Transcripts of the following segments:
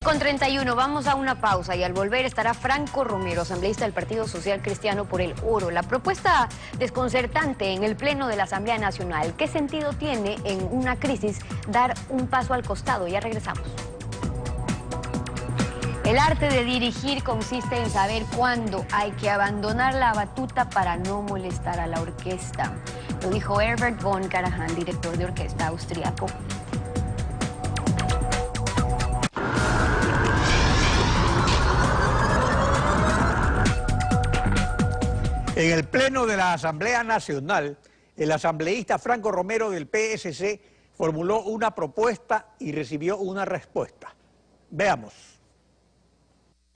10:31, vamos a una pausa y al volver estará Franco Romero, asambleísta del Partido Social Cristiano por el Oro. La propuesta desconcertante en el Pleno de la Asamblea Nacional. ¿Qué sentido tiene en una crisis dar un paso al costado? Ya regresamos. El arte de dirigir consiste en saber cuándo hay que abandonar la batuta para no molestar a la orquesta. Lo dijo Herbert von Karajan, director de orquesta austriaco. En el Pleno de la Asamblea Nacional, el asambleísta Franco Romero del PSC formuló una propuesta y recibió una respuesta. Veamos.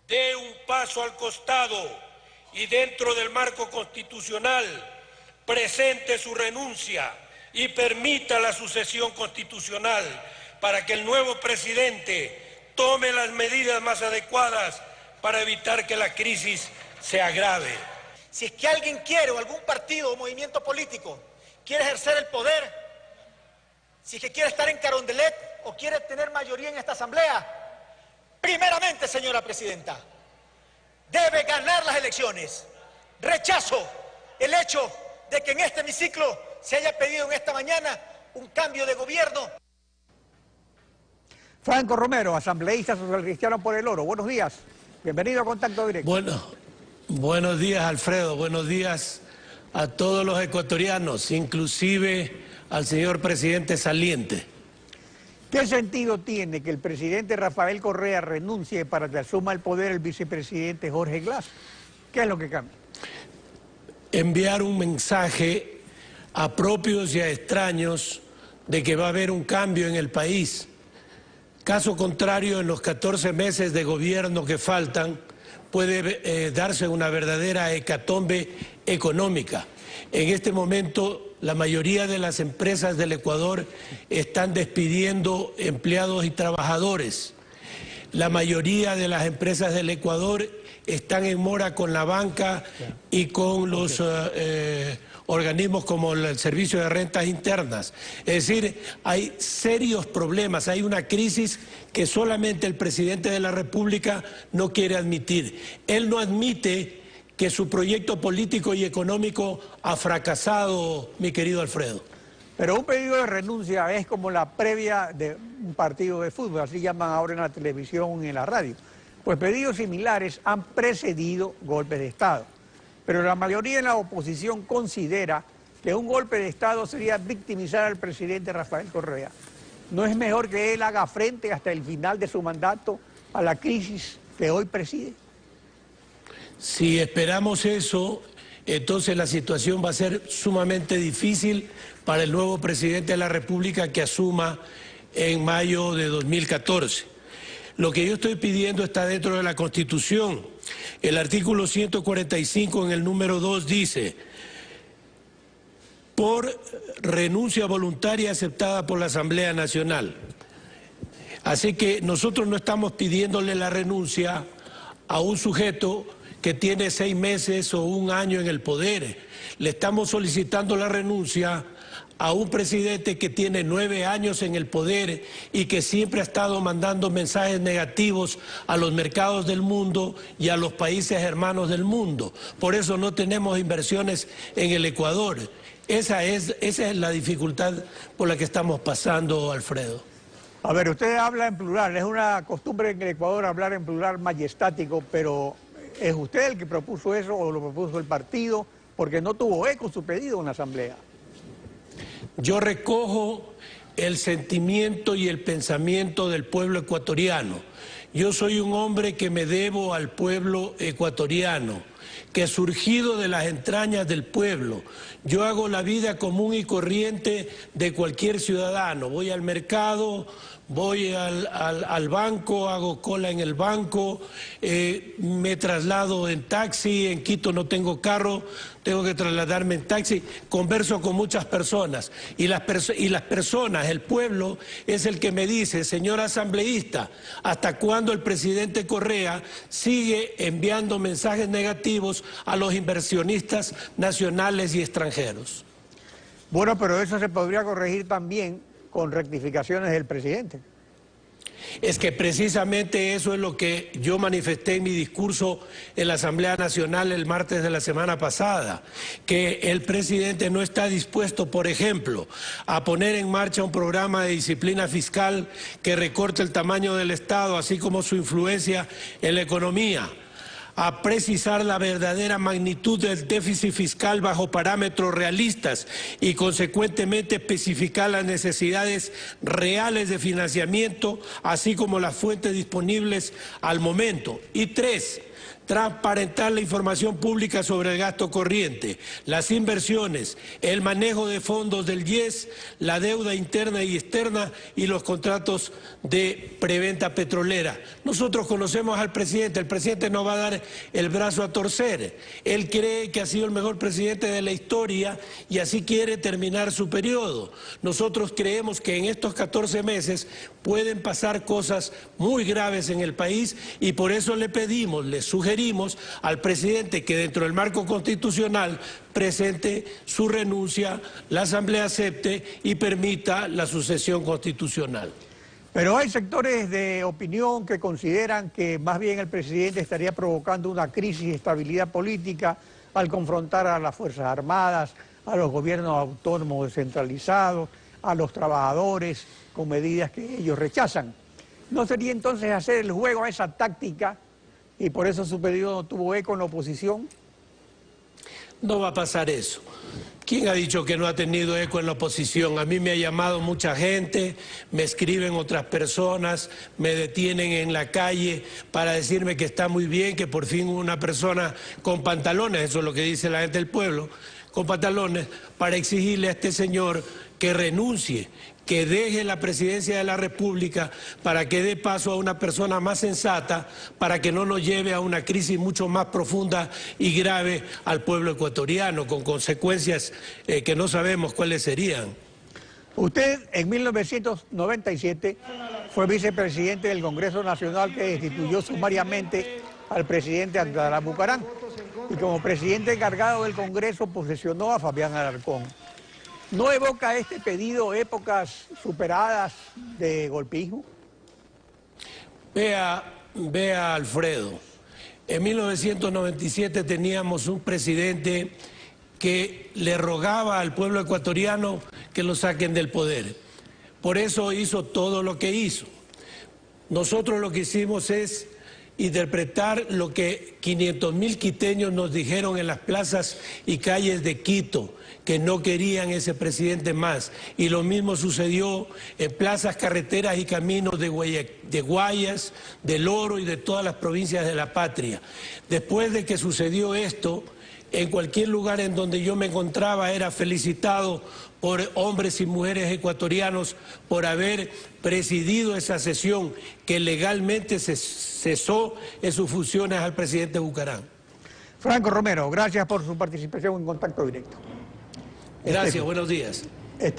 Dé un paso al costado y dentro del marco constitucional presente su renuncia y permita la sucesión constitucional para que el nuevo presidente tome las medidas más adecuadas para evitar que la crisis se agrave. Si es que alguien quiere, o algún partido o movimiento político quiere ejercer el poder, si es que quiere estar en Carondelet o quiere tener mayoría en esta asamblea, primeramente, señora presidenta, debe ganar las elecciones. Rechazo el hecho de que en este hemiciclo se haya pedido en esta mañana un cambio de gobierno. Franco Romero, asambleísta social cristiano por el Oro. Buenos días. Bienvenido a Contacto Directo. Buenos días, Alfredo. Buenos días a todos los ecuatorianos, inclusive al señor presidente saliente. ¿Qué sentido tiene que el presidente Rafael Correa renuncie para que asuma el poder el vicepresidente Jorge Glass? ¿Qué es lo que cambia? Enviar un mensaje a propios y a extraños de que va a haber un cambio en el país. Caso contrario, en los 14 meses de gobierno que faltan, puede darse una verdadera hecatombe económica. En este momento, la mayoría de las empresas del Ecuador están despidiendo empleados y trabajadores. La mayoría de las empresas del Ecuador están en mora con la banca y con los organismos como el Servicio de Rentas Internas. Es decir, hay serios problemas, hay una crisis que solamente el presidente de la República no quiere admitir. Él no admite que su proyecto político y económico ha fracasado, mi querido Alfredo. Pero un pedido de renuncia es como la previa de un partido de fútbol, así llaman ahora en la televisión y en la radio. Pues pedidos similares han precedido golpes de Estado. Pero la mayoría de la oposición considera que un golpe de Estado sería victimizar al presidente Rafael Correa. ¿No es mejor que él haga frente hasta el final de su mandato a la crisis que hoy preside? Si esperamos eso, entonces la situación va a ser sumamente difícil para el nuevo presidente de la República que asuma en mayo de 2014. Lo que yo estoy pidiendo está dentro de la Constitución. El artículo 145 en el número 2 dice: por renuncia voluntaria aceptada por la Asamblea Nacional. Así que nosotros no estamos pidiéndole la renuncia a un sujeto que tiene 6 meses o 1 año en el poder. Le estamos solicitando la renuncia a un presidente que tiene 9 años en el poder y que siempre ha estado mandando mensajes negativos a los mercados del mundo y a los países hermanos del mundo. Por eso no tenemos inversiones en el Ecuador. Esa es la dificultad por la que estamos pasando, Alfredo. A ver, usted habla en plural, es una costumbre en el Ecuador hablar en plural majestático, pero ¿es usted el que propuso eso o lo propuso el partido? Porque no tuvo eco su pedido en la asamblea. Yo recojo el sentimiento y el pensamiento del pueblo ecuatoriano. Yo soy un hombre que me debo al pueblo ecuatoriano, que he surgido de las entrañas del pueblo. Yo hago la vida común y corriente de cualquier ciudadano. Voy al mercado, voy al banco, hago cola en el banco, me traslado en taxi, en Quito no tengo carro, tengo que trasladarme en taxi, converso con muchas personas y las personas, el pueblo es el que me dice: señor asambleísta, ¿hasta cuándo el presidente Correa sigue enviando mensajes negativos a los inversionistas nacionales y extranjeros? Bueno, pero eso se podría corregir también con rectificaciones del presidente. es que precisamente eso es lo que yo manifesté en mi discurso en la Asamblea Nacional el martes de la semana pasada, que el presidente no está dispuesto, por ejemplo, a poner en marcha un programa de disciplina fiscal que recorte el tamaño del Estado, así como su influencia en la economía, a precisar la verdadera magnitud del déficit fiscal bajo parámetros realistas y consecuentemente especificar las necesidades reales de financiamiento, así como las fuentes disponibles al momento. Y 3, transparentar la información pública sobre el gasto corriente, las inversiones, el manejo de fondos del IES, la deuda interna y externa y los contratos de preventa petrolera. Nosotros conocemos al presidente, el presidente no va a dar el brazo a torcer. Él cree que ha sido el mejor presidente de la historia y así quiere terminar su periodo. Nosotros creemos que en estos 14 meses pueden pasar cosas muy graves en el país y por eso le pedimos, le sugerimos al presidente que dentro del marco constitucional presente su renuncia, la Asamblea acepte y permita la sucesión constitucional. Pero hay sectores de opinión que consideran que más bien el presidente estaría provocando una crisis de estabilidad política al confrontar a las Fuerzas Armadas, a los gobiernos autónomos descentralizados, a los trabajadores con medidas que ellos rechazan. ¿No sería entonces hacer el juego a esa táctica y por eso su pedido no tuvo eco en la oposición? No va a pasar eso. ¿Quién ha dicho que no ha tenido eco en la oposición? A mí me ha llamado mucha gente, me escriben otras personas, me detienen en la calle para decirme que está muy bien, que por fin una persona con pantalones, eso es lo que dice la gente del pueblo, con pantalones, para exigirle a este señor que renuncie, que deje la presidencia de la República para que dé paso a una persona más sensata, para que no nos lleve a una crisis mucho más profunda y grave al pueblo ecuatoriano, con consecuencias que no sabemos cuáles serían. Usted en 1997 fue vicepresidente del Congreso Nacional que destituyó sumariamente al presidente Abdalá Bucaram y como presidente encargado del Congreso posesionó a Fabián Alarcón. ¿No evoca este pedido épocas superadas de golpismo? Vea Alfredo, en 1997 teníamos un presidente que le rogaba al pueblo ecuatoriano que lo saquen del poder. Por eso hizo todo lo que hizo. Nosotros lo que hicimos es interpretar lo que 500.000 quiteños nos dijeron en las plazas y calles de Quito, que no querían ese presidente más. Y lo mismo sucedió en plazas, carreteras y caminos de Guayas, del Oro y de todas las provincias de la patria. Después de que sucedió esto, en cualquier lugar en donde yo me encontraba era felicitado por hombres y mujeres ecuatorianos por haber presidido esa sesión que legalmente cesó en sus funciones al presidente Bucaram. Franco Romero, gracias por su participación en Contacto Directo. Gracias, buenos días.